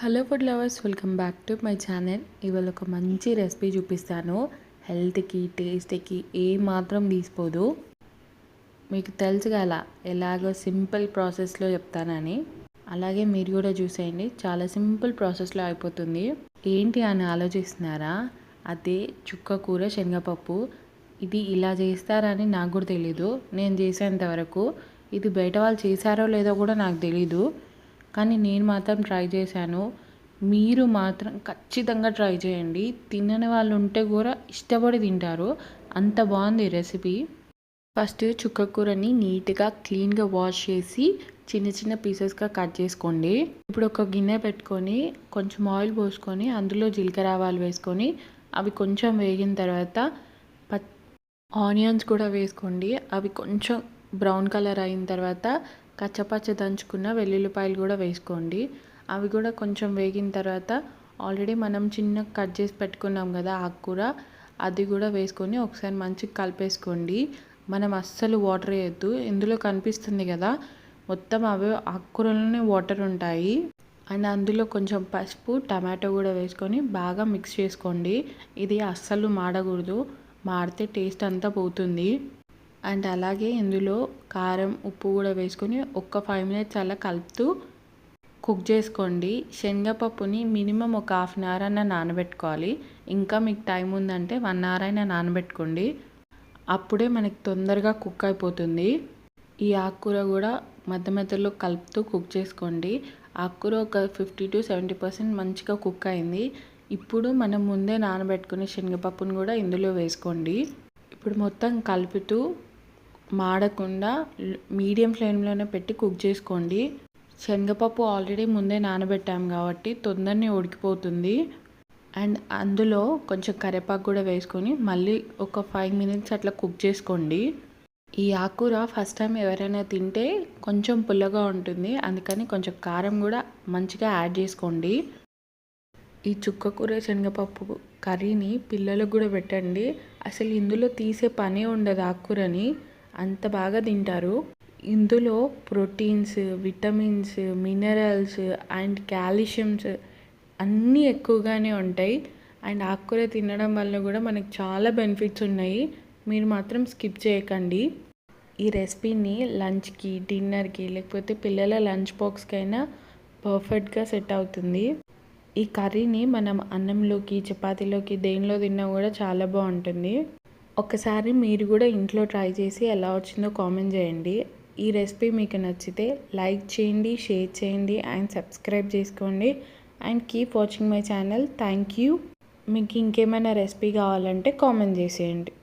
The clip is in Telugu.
Hello food lovers, welcome back to my channel. ఇవాళ ఒక మంచి రెసిపీ చూపిస్తాను. హెల్త్కి టేస్ట్కి మాత్రం తీసిపోదు. మీకు తెలుసు కదా ఎలాగో సింపుల్ ప్రాసెస్లో చెప్తానని. అలాగే మీరు కూడా చూసేయండి, చాలా సింపుల్ ప్రాసెస్లో అయిపోతుంది. ఏంటి అని ఆలోచిస్తున్నారా? అదే చుక్క కూర శనగపప్పు. ఇది ఇలా చేస్తారని నాకు కూడా తెలీదు. నేను చేసేంత వరకు ఇది బయట వాళ్ళు చేశారో లేదో కూడా నాకు తెలీదు. కానీ నేను మాత్రం ట్రై చేశాను. మీరు మాత్రం ఖచ్చితంగా ట్రై చేయండి. తినని వాళ్ళు ఉంటే కూడా ఇష్టపడి తింటారు. అంత బాగుంది రెసిపీ. ఫస్ట్ చుక్క కూరని నీట్గా క్లీన్గా వాష్ చేసి చిన్న చిన్న పీసెస్గా కట్ చేసుకోండి. ఇప్పుడు ఒక గిన్నె పెట్టుకొని కొంచెం ఆయిల్ పోసుకొని అందులో జీలకర్ర ఆవాలు వేసుకొని అవి కొంచెం వేగిన తర్వాత ఆనియన్స్ కూడా వేసుకోండి. అవి కొంచెం బ్రౌన్ కలర్ అయిన తర్వాత కచ్చపచ్చ దంచుకున్న వెల్లుల్లిపాయలు కూడా వేసుకోండి. అవి కూడా కొంచెం వేగిన తర్వాత ఆల్రెడీ మనం చిన్న కట్ చేసి పెట్టుకున్నాం కదా ఆకుకూర, అది కూడా వేసుకొని ఒకసారి మంచిగా కలిపేసుకోండి. మనం అస్సలు వాటర్ వేయద్దు. ఇందులో కనిపిస్తుంది కదా మొత్తం అవే ఆకుకూరలోనే వాటర్ ఉంటాయి. అండ్ అందులో కొంచెం పసుపు, టమాటో కూడా వేసుకొని బాగా మిక్స్ చేసుకోండి. ఇది అస్సలు మాడకూడదు, మాడితే టేస్ట్ అంతా పోతుంది. అండ్ అలాగే ఇందులో కారం, ఉప్పు కూడా వేసుకొని ఒక 5 minutes అలా కలుపుతూ కుక్ చేసుకోండి. శనగపప్పుని మినిమం ఒక 1/2 hour అన్న నానబెట్టుకోవాలి. ఇంకా మీకు టైం ఉందంటే 1 hour అయినా నానబెట్టుకోండి. అప్పుడే మనకి తొందరగా కుక్ అయిపోతుంది. ఈ ఆకుకూర కూడా మధ్య మధ్యలో కలుపుతూ కుక్ చేసుకోండి. ఆకుకూర ఒక 50 to 70% మంచిగా కుక్ అయింది. ఇప్పుడు మనం ముందే నానబెట్టుకునే శనగపప్పును కూడా ఇందులో వేసుకోండి. ఇప్పుడు మొత్తం కలుపుతూ మాడకుండా మీడియం ఫ్లేమ్లోనే పెట్టి కుక్ చేసుకోండి. శనగపప్పు ఆల్రెడీ ముందే నానబెట్టాము కాబట్టి తొందరనే ఉడికిపోతుంది. అండ్ అందులో కొంచెం కరివేపాకు కూడా వేసుకొని మళ్ళీ ఒక 5 minutes అట్లా కుక్ చేసుకోండి. ఈ ఆకుకూర ఫస్ట్ టైం ఎవరైనా తింటే కొంచెం పుల్లగా ఉంటుంది, అందుకని కొంచెం కారం కూడా మంచిగా యాడ్ చేసుకోండి. ఈ చుక్క కూర శనగపప్పు కర్రీని పిల్లలకు కూడా పెట్టండి. అసలు ఇందులో తీసే పనే ఉండదు. ఆకుకూరని అంత బాగా తింటారు. ఇందులో proteins, vitamins, minerals and calciums అన్నీ ఎక్కువగానే ఉంటాయి. అండ్ ఆకుకూర తినడం వల్ల కూడా మనకు చాలా బెనిఫిట్స్ ఉన్నాయి. మీరు మాత్రం స్కిప్ చేయకండి. ఈ రెసిపీని లంచ్కి, డిన్నర్కి లేకపోతే పిల్లల లంచ్ బాక్స్కి అయినా పర్ఫెక్ట్గా సెట్ అవుతుంది. ఈ కర్రీని మనం అన్నంలోకి, చపాతీలోకి దేనిలో తిన్నా కూడా చాలా బాగుంటుంది. ఒకసారి మీరు కూడా ఇంట్లో ట్రై చేసి ఎలా వచ్చిందో కామెంట్ చేయండి. ఈ రెసిపీ మీకు నచ్చితే లైక్ చేయండి, షేర్ చేయండి అండ్ సబ్స్క్రైబ్ చేసుకోండి. And keep watching my channel. Thank you. మీకు ఇంకేమైనా రెసిపీ కావాలంటే కామెంట్ చేసేయండి.